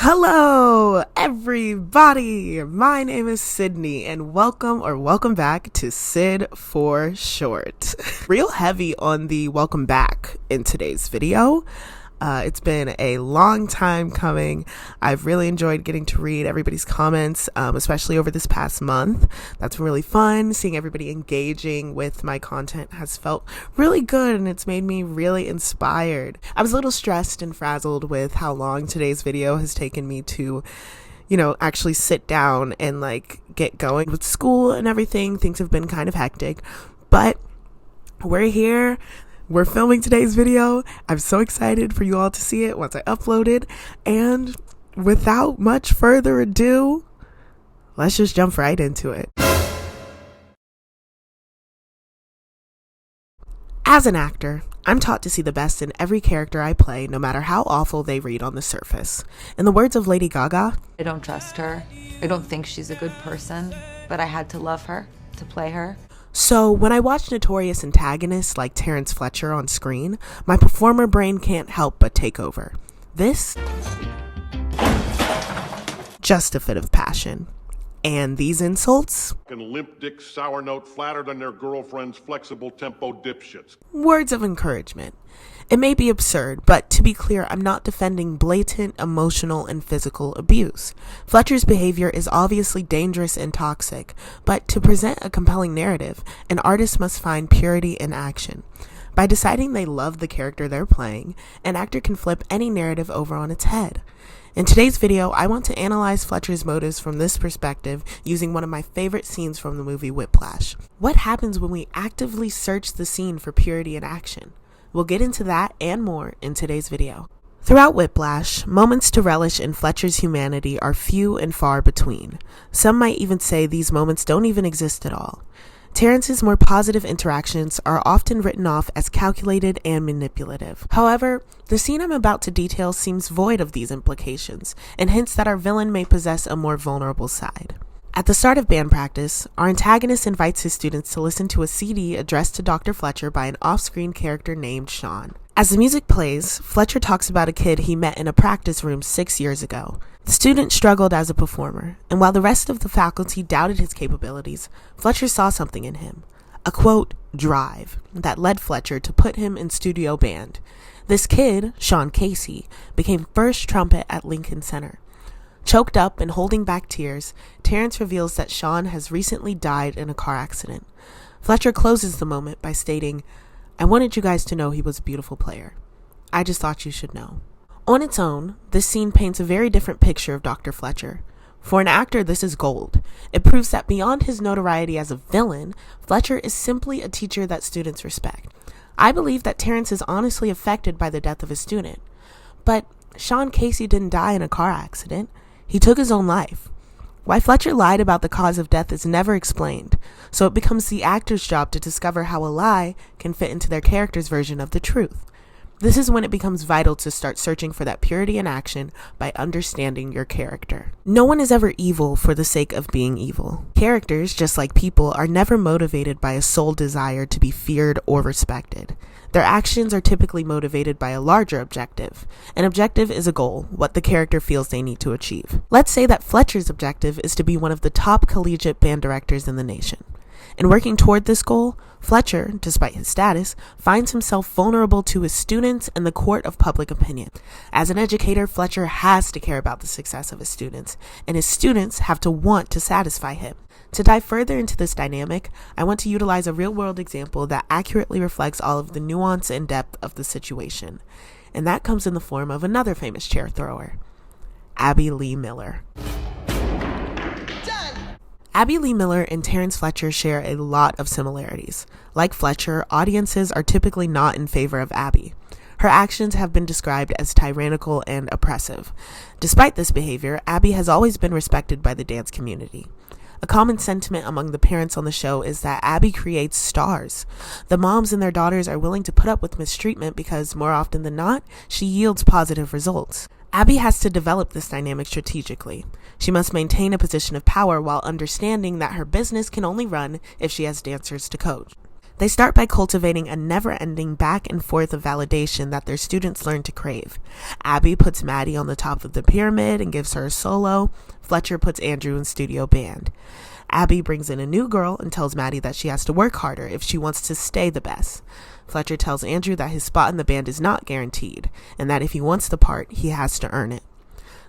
Hello, everybody. My name is Sydney, and welcome back to Sid for Short. Real heavy on the welcome back in today's video. It's been a long time coming. I've really enjoyed getting to read everybody's comments, especially over this past month. That's really fun. Seeing everybody engaging with my content has felt really good, and it's made me really inspired. I was a little stressed and frazzled with how long today's video has taken me to, actually sit down and get going with school and everything. Things have been kind of hectic, but we're here. We're filming today's video. I'm so excited for you all to see it once I upload it. And without much further ado, let's just jump right into it. As an actor, I'm taught to see the best in every character I play, no matter how awful they read on the surface. In the words of Lady Gaga, I don't trust her. I don't think she's a good person, but I had to love her to play her. So when I watch notorious antagonists like Terrence Fletcher on screen, my performer brain can't help but take over. This, just a fit of passion. And these insults, limp dick sour note flatter than their girlfriend's flexible tempo dipshits. Words of encouragement. It may be absurd, but to be clear, I'm not defending blatant emotional and physical abuse. Fletcher's behavior is obviously dangerous and toxic, but to present a compelling narrative, an artist must find purity in action. By deciding they love the character they're playing, an actor can flip any narrative over on its head. In today's video, I want to analyze Fletcher's motives from this perspective using one of my favorite scenes from the movie Whiplash. What happens when we actively search the scene for purity in action? We'll get into that and more in today's video. Throughout Whiplash, moments to relish in Fletcher's humanity are few and far between. Some might even say these moments don't even exist at all. Terrence's more positive interactions are often written off as calculated and manipulative. However, the scene I'm about to detail seems void of these implications and hints that our villain may possess a more vulnerable side. At the start of band practice, our antagonist invites his students to listen to a CD addressed to Dr. Fletcher by an off-screen character named Sean. As the music plays, Fletcher talks about a kid he met in a practice room 6 years ago. The student struggled as a performer, and while the rest of the faculty doubted his capabilities, Fletcher saw something in him. A quote, drive, that led Fletcher to put him in studio band. This kid, sydkneecee, became first trumpet at Lincoln Center. Choked up and holding back tears, Terrence reveals that Sean has recently died in a car accident. Fletcher closes the moment by stating, I wanted you guys to know he was a beautiful player. I just thought you should know. On its own, this scene paints a very different picture of Dr. Fletcher. For an actor, this is gold. It proves that beyond his notoriety as a villain, Fletcher is simply a teacher that students respect. I believe that Terrence is honestly affected by the death of his student. But sydkneecee didn't die in a car accident. He took his own life. Why Fletcher lied about the cause of death is never explained, so it becomes the actor's job to discover how a lie can fit into their character's version of the truth. This is when it becomes vital to start searching for that purity in action by understanding your character. No one is ever evil for the sake of being evil. Characters, just like people, are never motivated by a sole desire to be feared or respected. Their actions are typically motivated by a larger objective. An objective is a goal, what the character feels they need to achieve. Let's say that Fletcher's objective is to be one of the top collegiate band directors in the nation. In working toward this goal, Fletcher, despite his status, finds himself vulnerable to his students and the court of public opinion. As an educator, Fletcher has to care about the success of his students, and his students have to want to satisfy him. To dive further into this dynamic, I want to utilize a real-world example that accurately reflects all of the nuance and depth of the situation. And that comes in the form of another famous chair thrower, Abby Lee Miller. Abby Lee Miller and Terrence Fletcher share a lot of similarities. Like Fletcher, audiences are typically not in favor of Abby. Her actions have been described as tyrannical and oppressive. Despite this behavior, Abby has always been respected by the dance community. A common sentiment among the parents on the show is that Abby creates stars. The moms and their daughters are willing to put up with mistreatment because, more often than not, she yields positive results. Abby has to develop this dynamic strategically. She must maintain a position of power while understanding that her business can only run if she has dancers to coach. They start by cultivating a never-ending back and forth of validation that their students learn to crave. Abby puts Maddie on the top of the pyramid and gives her a solo. Fletcher puts Andrew in studio band. Abby brings in a new girl and tells Maddie that she has to work harder if she wants to stay the best. Fletcher tells Andrew that his spot in the band is not guaranteed, and that if he wants the part, he has to earn it.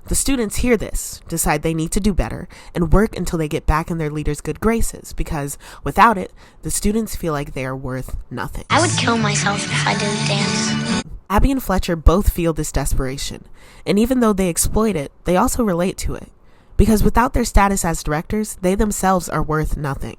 The students hear this, decide they need to do better, and work until they get back in their leader's good graces, because without it, the students feel like they are worth nothing. I would kill myself if I didn't dance. Abby and Fletcher both feel this desperation, and even though they exploit it, they also relate to it, because without their status as directors, they themselves are worth nothing.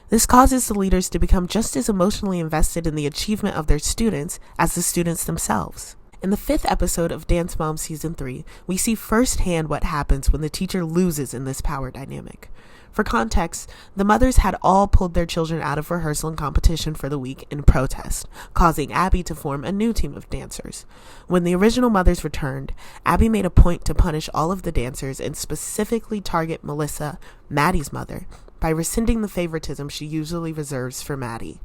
This causes the leaders to become just as emotionally invested in the achievement of their students as the students themselves. In the 5th episode of Dance Moms Season 3, we see firsthand what happens when the teacher loses in this power dynamic. For context, the mothers had all pulled their children out of rehearsal and competition for the week in protest, causing Abby to form a new team of dancers. When the original mothers returned, Abby made a point to punish all of the dancers and specifically target Melissa, Maddie's mother, by rescinding the favoritism she usually reserves for Maddie.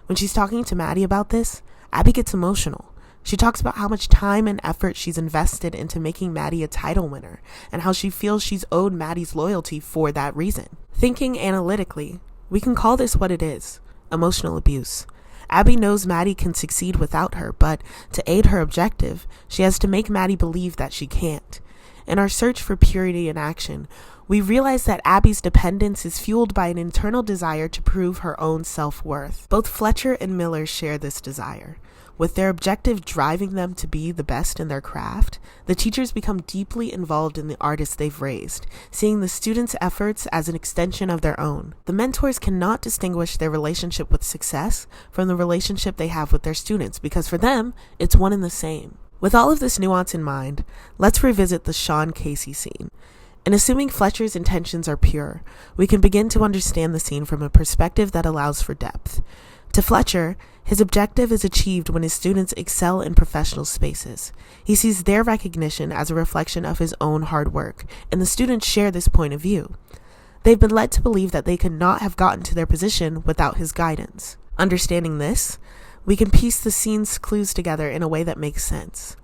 When she's talking to Maddie about this, Abby gets emotional. She talks about how much time and effort she's invested into making Maddie a title winner, and how she feels she's owed Maddie's loyalty for that reason. Thinking analytically, we can call this what it is: emotional abuse. Abby knows Maddie can succeed without her, but to aid her objective, she has to make Maddie believe that she can't. In our search for purity in action, we realize that Abby's dependence is fueled by an internal desire to prove her own self-worth. Both Fletcher and Miller share this desire. With their objective driving them to be the best in their craft, the teachers become deeply involved in the artists they've raised, seeing the students' efforts as an extension of their own. The mentors cannot distinguish their relationship with success from the relationship they have with their students, because for them, it's one and the same. With all of this nuance in mind, let's revisit the Sean Casey scene. And assuming Fletcher's intentions are pure, we can begin to understand the scene from a perspective that allows for depth. To Fletcher, his objective is achieved when his students excel in professional spaces. He sees their recognition as a reflection of his own hard work, and the students share this point of view. They've been led to believe that they could not have gotten to their position without his guidance. Understanding this, we can piece the scene's clues together in a way that makes sense.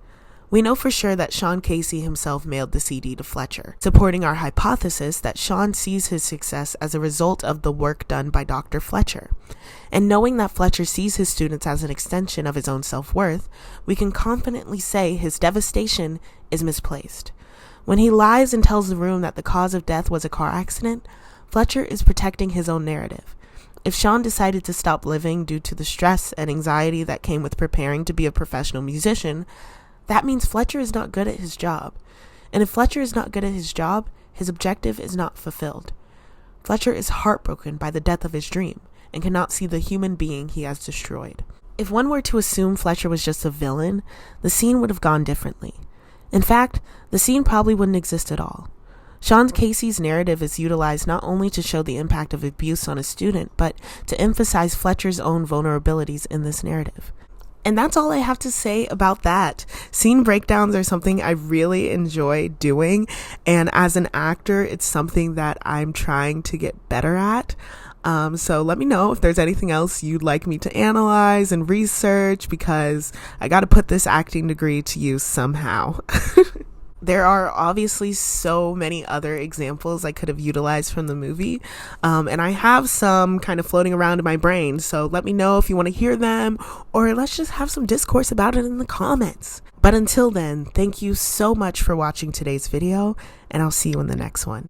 We know for sure that Sean Casey himself mailed the CD to Fletcher, supporting our hypothesis that Sean sees his success as a result of the work done by Dr. Fletcher. And knowing that Fletcher sees his students as an extension of his own self-worth, we can confidently say his devastation is misplaced. When he lies and tells the room that the cause of death was a car accident, Fletcher is protecting his own narrative. If Sean decided to stop living due to the stress and anxiety that came with preparing to be a professional musician, that means Fletcher is not good at his job. And if Fletcher is not good at his job, his objective is not fulfilled. Fletcher is heartbroken by the death of his dream and cannot see the human being he has destroyed. If one were to assume Fletcher was just a villain, the scene would have gone differently. In fact, the scene probably wouldn't exist at all. Sean Casey's narrative is utilized not only to show the impact of abuse on a student, but to emphasize Fletcher's own vulnerabilities in this narrative. And that's all I have to say about that. Scene breakdowns are something I really enjoy doing. And as an actor, it's something that I'm trying to get better at. So let me know if there's anything else you'd like me to analyze and research, because I got to put this acting degree to use somehow. There are obviously so many other examples I could have utilized from the movie, and I have some kind of floating around in my brain, so let me know if you want to hear them, or let's just have some discourse about it in the comments. But until then, thank you so much for watching today's video, and I'll see you in the next one.